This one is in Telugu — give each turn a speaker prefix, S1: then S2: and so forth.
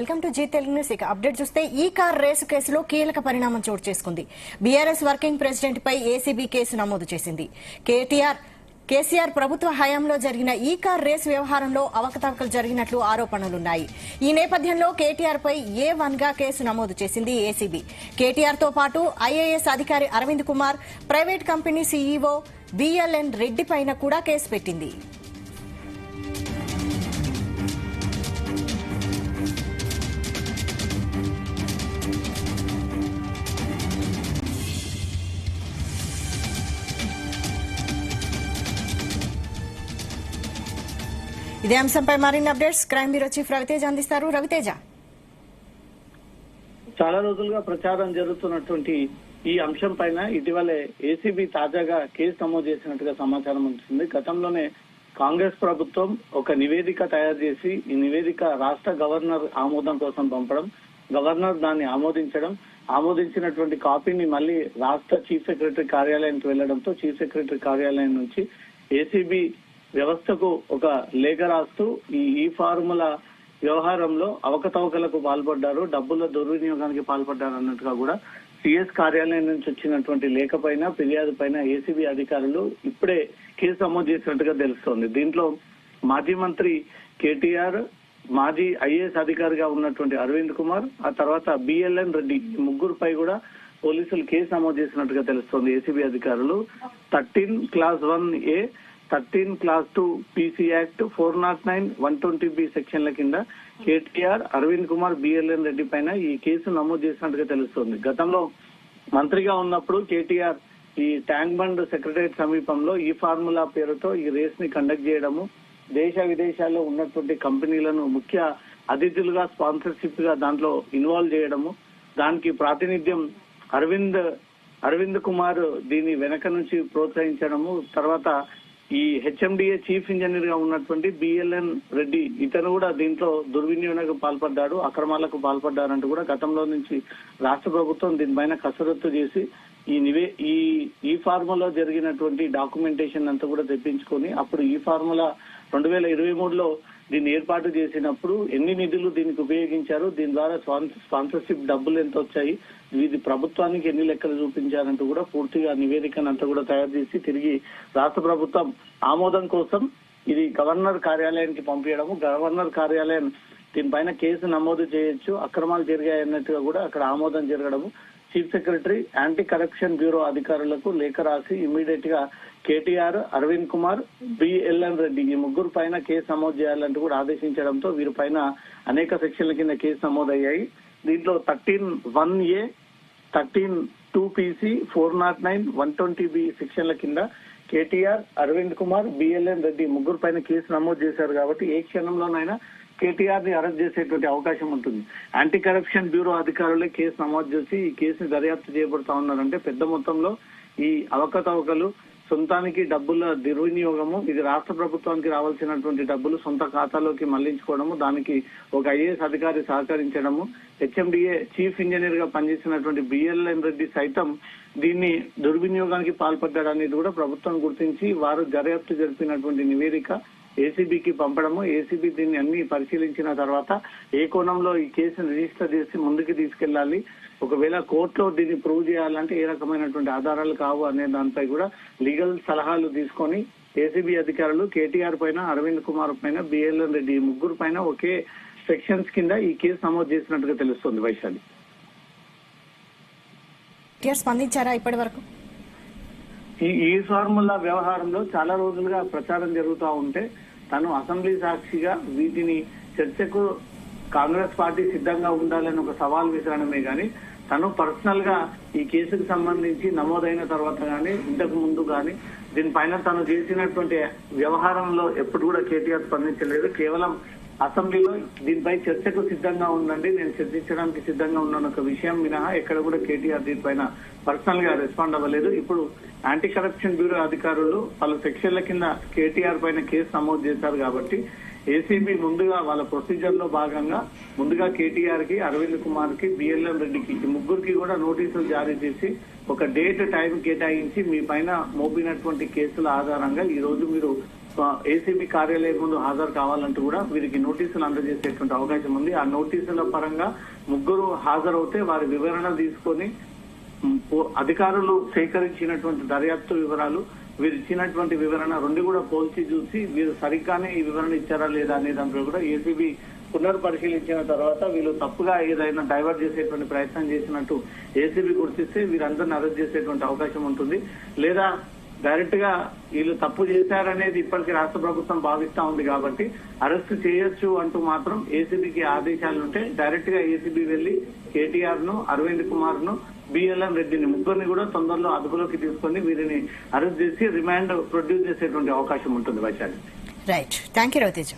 S1: Welcome to Zee Telugu news. ఇక అప్డేట్ చూస్తే ఈ కార్ రేసు కేసులో కీలక పరిణామం చోటు చేసుకుంది. బీఆర్ఎస్ వర్కింగ్ ప్రెసిడెంట్ పై ఏసీబీ కేసు నమోదు చేసింది. కేసీఆర్ ప్రభుత్వ హయాంలో జరిగిన ఈ కార్ రేసు వ్యవహారంలో అవకతవకలు జరిగినట్లు ఆరోపణలున్నాయి. ఈ నేపథ్యంలో కేటీఆర్ పై A1 గా కేసు నమోదు చేసింది ఏసీబీ. కేటీఆర్ తో పాటు ఐఏఎస్ అధికారి Arvind Kumar, private company CEO BLN Reddy పైన కూడా కేసు పెట్టింది. ఇదే అంశంపై మరిన్ని updates crime bureau chief Raviteja అందిస్తారు. రవితేజ,
S2: చాలా రోజులుగా ప్రచారం జరుగుతున్నటువంటి ఈ అంశం పైన ఇటీవలే ఏసీబీ తాజాగా కేసు నమోదు చేసినట్టుగా సమాచారం ఉంటుంది. గతంలోనే కాంగ్రెస్ ప్రభుత్వం ఒక నివేదిక తయారు చేసి ఈ నివేదిక రాష్ట్ర గవర్నర్ ఆమోదం కోసం పంపడం, గవర్నర్ దాన్ని ఆమోదించినటువంటి కాపీని మళ్ళీ రాష్ట్ర చీఫ్ సెక్రటరీ కార్యాలయానికి వెళ్లడంతో చీఫ్ సెక్రటరీ కార్యాలయం నుంచి ఏసీబీ వ్యవస్థకు ఒక లేఖ రాస్తూ ఈ ఫార్ములా వ్యవహారంలో అవకతవకలకు పాల్పడ్డారు, డబ్బుల దుర్వినియోగానికి పాల్పడ్డారు అన్నట్టుగా కూడా సిఎస్ కార్యాలయం నుంచి వచ్చినటువంటి లేఖ పైన, ఫిర్యాదు పైన ఏసీబీ అధికారులు ఇప్పుడే కేసు నమోదు చేసినట్టుగా తెలుస్తోంది. దీంట్లో మాజీ మంత్రి కేటీఆర్, మాజీ ఐఏఎస్ అధికారిగా ఉన్నటువంటి అరవింద్ కుమార్, ఆ తర్వాత BLN రెడ్డి, ఈ ముగ్గురుపై కూడా పోలీసులు కేసు నమోదు చేసినట్టుగా తెలుస్తోంది. ఏసీబీ అధికారులు 13 Class 1A 13 Class 2 PC act 409 120B సెక్షన్ల కింద కేటీఆర్, అరవింద్ కుమార్, BLN రెడ్డి పైన ఈ కేసు నమోదు చేసినట్టుగా తెలుస్తోంది. గతంలో మంత్రిగా ఉన్నప్పుడు కేటీఆర్ ఈ ట్యాంక్ బండ్ సెక్రటరియట్ సమీపంలో ఈ ఫార్ములా పేరుతో ఈ రేస్ ని కండక్ట్ చేయడము, దేశ విదేశాల్లో ఉన్నటువంటి కంపెనీలను ముఖ్య అతిథులుగా, స్పాన్సర్షిప్ గా దాంట్లో ఇన్వాల్వ్ చేయడము, దానికి ప్రాతినిధ్యం అరవింద్ కుమార్ దీని వెనక నుంచి ప్రోత్సహించడము, తర్వాత ఈ HMDA చీఫ్ ఇంజనీర్ గా ఉన్నటువంటి BLN రెడ్డి ఇతను కూడా దీంట్లో దుర్వినియోగానికి పాల్పడ్డాడు, అక్రమాలకు పాల్పడ్డారంటూ కూడా గతంలో నుంచి రాష్ట్ర ప్రభుత్వం దీనిపైన కసరత్తు చేసి ఈ ఫార్ములా జరిగినటువంటి డాక్యుమెంటేషన్ అంతా కూడా తెప్పించుకొని అప్పుడు ఈ ఫార్ములా 2023లో దీన్ని ఏర్పాటు చేసినప్పుడు ఎన్ని నిధులు దీనికి ఉపయోగించారు, దీని ద్వారా స్పాన్సర్షిప్ డబ్బులు ఎంత వచ్చాయి, ఇది ప్రభుత్వానికి ఎన్ని లెక్కలు చూపించారంటూ కూడా పూర్తిగా నివేదికను అంతా కూడా తయారు చేసి తిరిగి రాష్ట్ర ప్రభుత్వం ఆమోదం కోసం ఇది గవర్నర్ కార్యాలయానికి పంపించడము, గవర్నర్ కార్యాలయం దీనిపైన కేసు నమోదు చేయొచ్చు, అక్రమాలు జరిగాయన్నట్టుగా కూడా అక్కడ ఆమోదం జరగడము, chief secretary anti corruption bureau అధికారులకు లేఖ రాసి ఇమ్మీడియట్ గా కేటీఆర్, అరవింద్ కుమార్, BLN రెడ్డి ఈ ముగ్గురు పైన కేసు నమోదు చేయాలంటూ కూడా ఆదేశించడంతో వీరి పైన అనేక సెక్షన్ల కింద కేసు నమోదయ్యాయి. దీంట్లో 13(1A) 13(2PC) 409 120B సెక్షన్ల కింద కేటీఆర్, అరవింద్ కుమార్, BLN రెడ్డి ముగ్గురు పైన కేసు నమోదు చేశారు కాబట్టి ఏ క్షణంలోనైనా కేటీఆర్ ని అరెస్ట్ చేసేటువంటి అవకాశం ఉంటుంది. యాంటీ కరప్షన్ బ్యూరో అధికారులే కేసు నమోదు చేసి ఈ కేసుని దర్యాప్తు చేయబడతా ఉన్నారంటే పెద్ద మొత్తంలో ఈ అవకతవకలు, సొంతానికి డబ్బుల దుర్వినియోగము, ఇది రాష్ట్ర ప్రభుత్వానికి రావాల్సినటువంటి డబ్బులు సొంత ఖాతాలోకి మళ్లించుకోవడము, దానికి ఒక ఐఏఎస్ అధికారి సహకరించడము, HMDA చీఫ్ ఇంజనీర్ గా పనిచేసినటువంటి BLN రెడ్డి సైతం దీన్ని దుర్వినియోగానికి పాల్పడ్డాడనేది కూడా ప్రభుత్వం గుర్తించి వారు దర్యాప్తు జరిపినటువంటి నివేదిక ఏసీబీకి పంపడము, ఏసీబీ దీన్ని అన్ని పరిశీలించిన తర్వాత ఏ కోణంలో ఈ కేసును రిజిస్టర్ చేసి ముందుకు తీసుకెళ్లాలి, ఒకవేళ కోర్టులో దీన్ని ప్రూవ్ చేయాలంటే ఏ రకమైనటువంటి ఆధారాలు కావు అనే దానిపై కూడా లీగల్ సలహాలు తీసుకొని ఏసీబీ అధికారులు కేటీఆర్ పైన, అరవింద్ కుమార్ పైన, BLN రెడ్డి ఈ ముగ్గురు పైన ఒకే సెక్షన్స్ కింద ఈ కేసు నమోదు చేసినట్టుగా తెలుస్తుంది. వైశాలి,
S1: స్పందించారా ఇప్పటి వరకు?
S2: ఈ ఫార్ములా వ్యవహారంలో చాలా రోజులుగా ప్రచారం జరుగుతూ ఉంటే తను అసెంబ్లీ సాక్షిగా వీటిని చర్చకు కాంగ్రెస్ పార్టీ సిద్ధంగా ఉండాలని ఒక సవాల్ విసరడమే గాని తను పర్సనల్ గా ఈ కేసుకు సంబంధించి నమోదైన తర్వాత గానీ ఇంతకు ముందు గానీ దీనిపైన తను చేసినటువంటి వ్యవహారంలో ఎప్పుడు కూడా కేటీఆర్ స్పందించలేదు. కేవలం అసెంబ్లీలో దీనిపై చర్చకు సిద్ధంగా ఉందండి, నేను చర్చించడానికి సిద్ధంగా ఉన్నాను ఒక విషయం మినహా ఎక్కడ కూడా కేటీఆర్ దీనిపైన పర్సనల్ గా రెస్పాండ్ అవ్వలేదు. ఇప్పుడు యాంటీ కరప్షన్ బ్యూరో అధికారులు పలు సెక్షన్ల కింద కేటీఆర్ పైన కేసు నమోదు చేశారు కాబట్టి ఏసీబీ ముందుగా వాళ్ళ ప్రొసీజర్ లో భాగంగా ముందుగా కేటీఆర్ కి, అరవింద్ కుమార్ కి, BLN రెడ్డికి ఈ ముగ్గురికి కూడా నోటీసులు జారీ చేసి ఒక డేట్ టైం కేటాయించి మీ పైన మోపినటువంటి కేసుల ఆధారంగా ఈ రోజు మీరు ఏసీబీ కార్యాలయం ముందు హాజరు కావాలంటూ కూడా వీరికి నోటీసులు అందజేసేటువంటి అవకాశం ఉంది. ఆ నోటీసుల పరంగా ముగ్గురు హాజరవుతే వారి వివరణ తీసుకొని అధికారులు సేకరించినటువంటి దర్యాప్తు వివరాలు, వీరు ఇచ్చినటువంటి వివరణ రెండు కూడా పోల్చి చూసి వీరు సరిగ్గానే ఈ వివరణ ఇచ్చారా లేదా అనే దాంట్లో కూడా ఏసీబీ పునర్పరిశీలించిన తర్వాత వీళ్ళు తప్పుగా ఏదైనా డైవర్ట్ చేసేటువంటి ప్రయత్నం చేసినట్టు ఏసీబీ గుర్తిస్తే వీరందరిని అరెస్ట్ చేసేటువంటి అవకాశం ఉంటుంది. లేదా డైరెక్ట్ గా వీళ్ళు తప్పు చేశారనేది ఇప్పటికీ రాష్ట్ర ప్రభుత్వం భావిస్తా ఉంది కాబట్టి అరెస్ట్ చేయొచ్చు అంటూ మాత్రం ఏసీబీకి ఆదేశాలుంటే డైరెక్ట్ గా ఏసీబీ వెళ్లి కేటీఆర్ ను, అరవింద్ కుమార్ ను, బిఎల్ఎం రెడ్డిని ముగ్గురిని కూడా తొందరలో అదుపులోకి తీసుకొని వీరిని అరెస్ట్ చేసి రిమాండ్ ప్రొడ్యూస్ చేసేటువంటి అవకాశం ఉంటుంది. Vaishali.
S1: Right, thank you Raviteja.